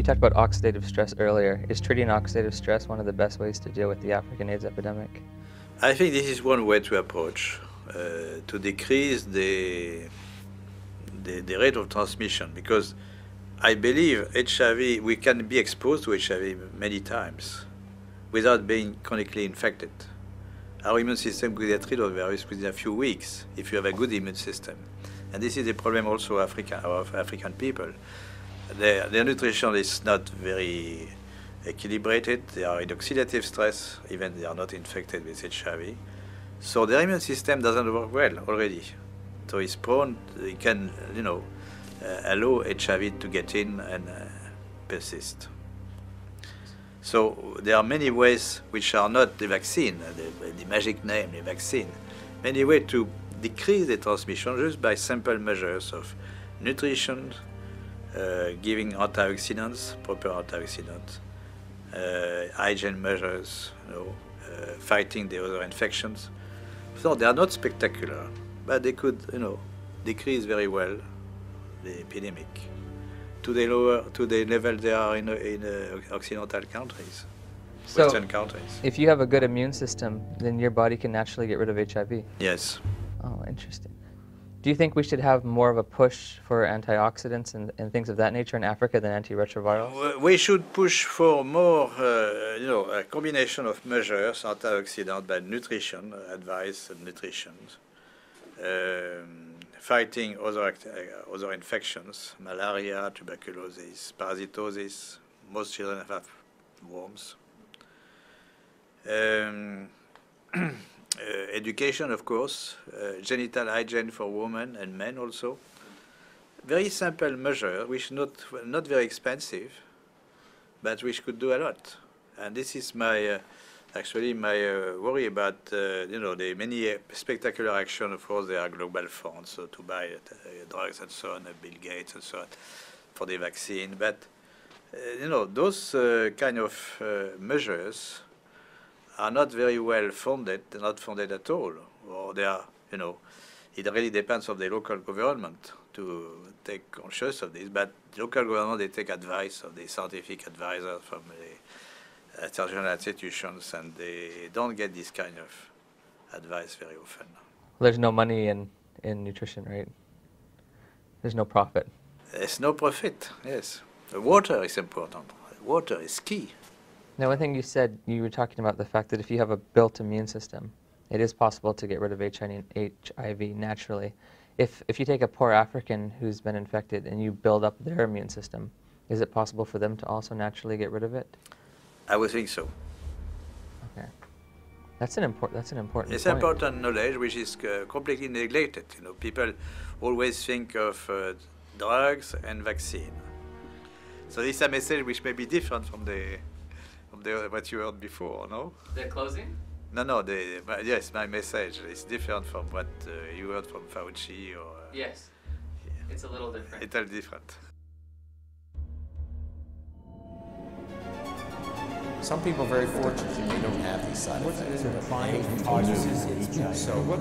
talked about oxidative stress earlier. Is treating oxidative stress one of the best ways to deal with the African AIDS epidemic? I think this is one way to approach, to decrease the rate of transmission, because I believe HIV, we can be exposed to HIV many times without being chronically infected. Our immune system could get rid of the virus within a few weeks if you have a good immune system. And this is the problem also of African people. Their nutrition is not very equilibrated. They are in oxidative stress, even they are not infected with HIV. So their immune system doesn't work well already. So it's prone, it can, allow HIV to get in and persist. So there are many ways which are not the vaccine, the magic name, the vaccine. Many ways to decrease the transmission just by simple measures of nutrition, giving antioxidants, proper antioxidants, hygiene measures, fighting the other infections. So they are not spectacular, but they could, decrease very well the epidemic to the level they are in Occidental countries, Western countries. If you have a good immune system, then your body can naturally get rid of HIV. Yes. Oh, interesting. Do you think we should have more of a push for antioxidants and things of that nature in Africa than antiretrovirals? We should push for more, a combination of measures, antioxidant, by nutrition, advice and nutrition, fighting other infections, malaria, tuberculosis, parasitosis. Most children have worms. Education, of course, genital hygiene for women and men also. Very simple measure, which not very expensive, but which could do a lot. And this is my worry about the many spectacular action. Of course, there are global funds to buy drugs and so on, Bill Gates and so on, for the vaccine. But those kind of measures are not very well funded, not funded at all, or they are, it really depends on the local government to take conscious of this, but the local government, they take advice of the scientific advisors from the international institutions, and they don't get this kind of advice very often. There's no money in nutrition, right? There's no profit. There's no profit, yes. The water is important. Water is key. Now, one thing you said, you were talking about the fact that if you have a built immune system, it is possible to get rid of HIV naturally. If you take a poor African who's been infected and you build up their immune system, is it possible for them to also naturally get rid of it? I would think so. Okay, that's an important. It's point. Important knowledge which is completely neglected. People always think of drugs and vaccine. So this is a message which may be different from what you heard before, no? The closing? No. Yes, my message is different from what you heard from Fauci or. Yes. Yeah. It's a little different. It's a little different. Some people are very fortunate that they don't have these side effects. So what